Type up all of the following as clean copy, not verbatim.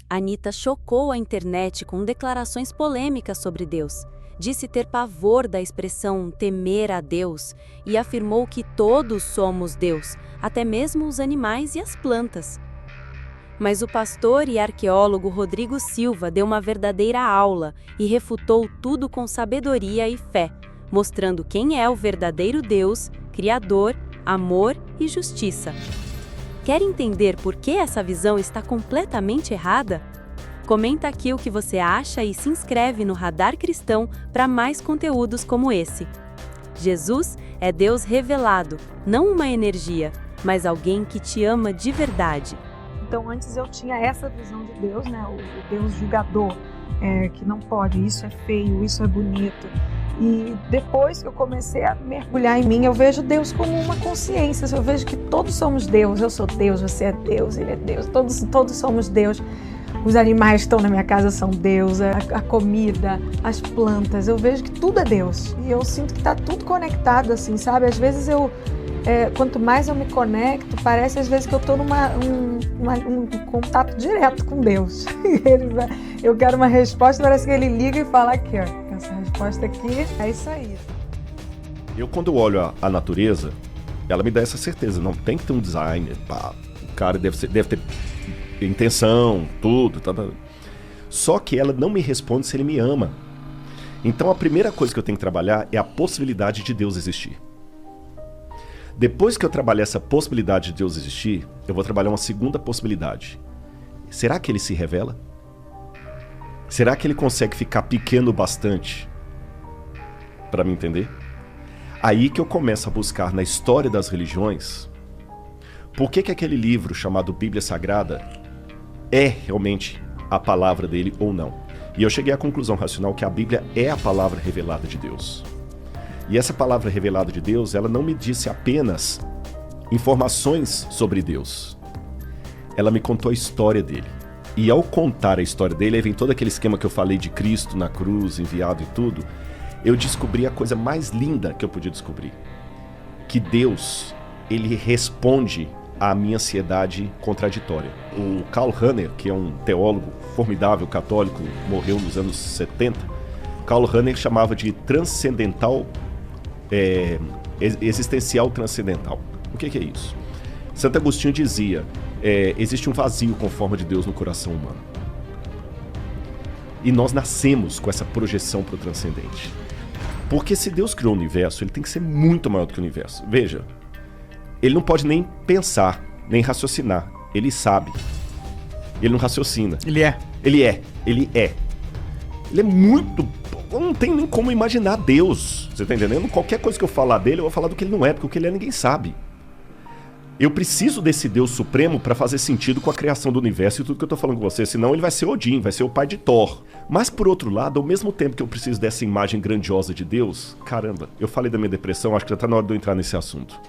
Anitta chocou a internet com declarações polêmicas sobre Deus. Disse ter pavor da expressão temer a Deus e afirmou que todos somos Deus, até mesmo os animais e as plantas. Mas o pastor e arqueólogo Rodrigo Silva deu uma verdadeira aula e refutou tudo com sabedoria e fé, mostrando quem é o verdadeiro Deus, Criador, amor e justiça. Quer entender por que essa visão está completamente errada? Comenta aqui o que você acha e se inscreve no Radar Cristão para mais conteúdos como esse. Jesus é Deus revelado, não uma energia, mas alguém que te ama de verdade. Então antes eu tinha essa visão de Deus, né? O Deus julgador, que não pode, isso é feio, isso é bonito. E depois que eu comecei a mergulhar em mim, eu vejo Deus como uma consciência, eu vejo que todos somos Deus, eu sou Deus, você é Deus, ele é Deus, todos somos Deus. Os animais que estão na minha casa são Deus, a comida, as plantas, eu vejo que tudo é Deus. E eu sinto que está tudo conectado, assim, sabe? Às vezes quanto mais eu me conecto, parece às vezes que eu estou num contato direto com Deus. Eu quero uma resposta, parece que ele liga e fala aqui, ó, essa resposta aqui, é isso aí. Eu, quando eu olho a natureza, ela me dá essa certeza, não tem que ter um designer, pá, o cara deve ter intenção, tudo, tá. Só que ela não me responde se ele me ama. Então a primeira coisa que eu tenho que trabalhar é a possibilidade de Deus existir. Depois que eu trabalhar essa possibilidade de Deus existir, eu vou trabalhar uma segunda possibilidade. Será que ele se revela? Será que ele consegue ficar pequeno bastante para me entender? Aí que eu começo a buscar na história das religiões por que aquele livro chamado Bíblia Sagrada é realmente a palavra dele ou não. E eu cheguei à conclusão racional que a Bíblia é a palavra revelada de Deus. E essa palavra revelada de Deus, ela não me disse apenas informações sobre Deus. Ela me contou a história dele. E ao contar a história dele, aí vem todo aquele esquema que eu falei de Cristo na cruz, enviado e tudo, eu descobri a coisa mais linda que eu podia descobrir. Que Deus, ele responde à minha ansiedade contraditória. O Karl Rahner, que é um teólogo formidável, católico, morreu nos anos 70, Karl Rahner chamava de transcendental, existencial transcendental. O que é isso? Santo Agostinho dizia, existe um vazio com forma de Deus no coração humano. E nós nascemos com essa projeção para o transcendente. Porque se Deus criou o universo, ele tem que ser muito maior do que o universo. Veja, ele não pode nem pensar, nem raciocinar. Ele sabe. Ele não raciocina. Ele é. Ele é muito... Não tem nem como imaginar Deus. Você tá entendendo? Qualquer coisa que eu falar dele, eu vou falar do que ele não é, porque o que ele é ninguém sabe. Eu preciso desse Deus supremo para fazer sentido com a criação do universo e tudo que eu tô falando com você, senão ele vai ser Odin, vai ser o pai de Thor. Mas por outro lado, ao mesmo tempo que eu preciso dessa imagem grandiosa de Deus, caramba, eu falei da minha depressão, acho que já tá na hora de eu entrar nesse assunto.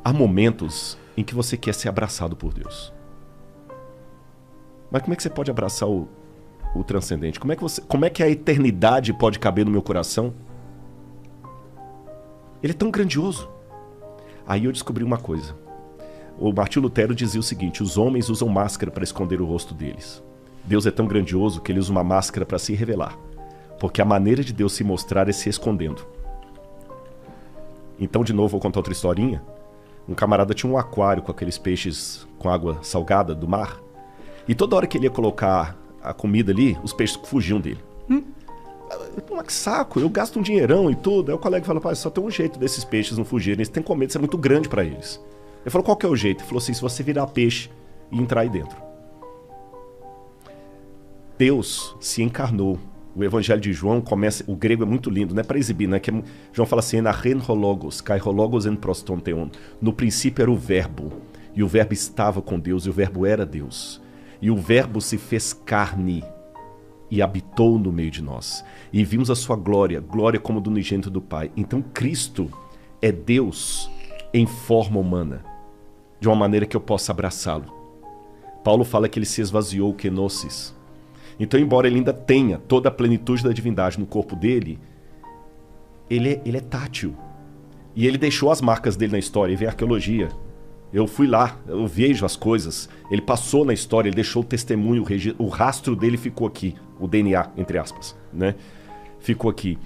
Há momentos em que você quer ser abraçado por Deus. Mas como é que você pode abraçar o transcendente? Como é que a eternidade pode caber no meu coração? Ele é tão grandioso. Aí eu descobri uma coisa. O Martinho Lutero dizia o seguinte: os homens usam máscara para esconder o rosto deles. Deus é tão grandioso que ele usa uma máscara para se revelar. Porque a maneira de Deus se mostrar é se escondendo. Então, de novo, vou contar outra historinha. Um camarada tinha um aquário com aqueles peixes com água salgada do mar. E toda hora que ele ia colocar a comida ali, os peixes fugiam dele. Que saco, eu gasto um dinheirão e tudo. Aí o colega falou, pai, só tem um jeito desses peixes não fugirem, eles têm que comer, isso é muito grande pra eles. Ele falou, qual que é o jeito? Ele falou assim, se você virar peixe e entrar aí dentro. Deus se encarnou. O evangelho de João começa, o grego é muito lindo, não é para exibir, né? Que João fala assim, enarren hologos, kai hologos en prostonteon. No princípio era o verbo, e o verbo estava com Deus, e o verbo era Deus. E o verbo se fez carne e habitou no meio de nós. E vimos a sua glória, glória como do unigênito do Pai. Então Cristo é Deus em forma humana, de uma maneira que eu possa abraçá-lo. Paulo fala que ele se esvaziou, kenosis. Então, embora ele ainda tenha toda a plenitude da divindade no corpo dele, ele é tátil. E ele deixou as marcas dele na história. E vem a arqueologia. Eu fui lá, eu vejo as coisas. Ele passou na história, ele deixou o testemunho, o rastro dele ficou aqui. O DNA, entre aspas, né? Ficou aqui.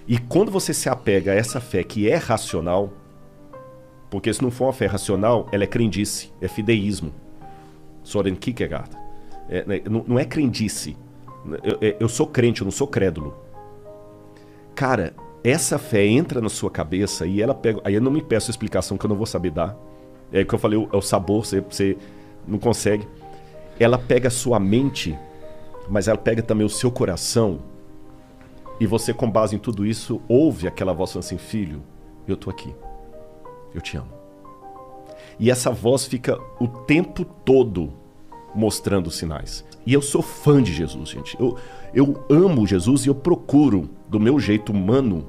E quando você se apega a essa fé que é racional, porque se não for uma fé racional, ela é crendice, é fideísmo. Soren Kierkegaard. Não é crendice. Eu sou crente, eu não sou crédulo. Cara, essa fé entra na sua cabeça e ela pega... Aí eu não me peço explicação que eu não vou saber dar. É o que eu falei, é o sabor, você não consegue. Ela pega a sua mente, mas ela pega também o seu coração. E você, com base em tudo isso, ouve aquela voz falando assim: filho, eu tô aqui. Eu te amo. E essa voz fica o tempo todo mostrando sinais. E eu sou fã de Jesus, gente. Eu amo Jesus e eu procuro, do meu jeito humano,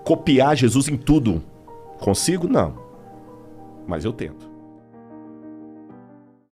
copiar Jesus em tudo. Consigo? Não. Mas eu tento.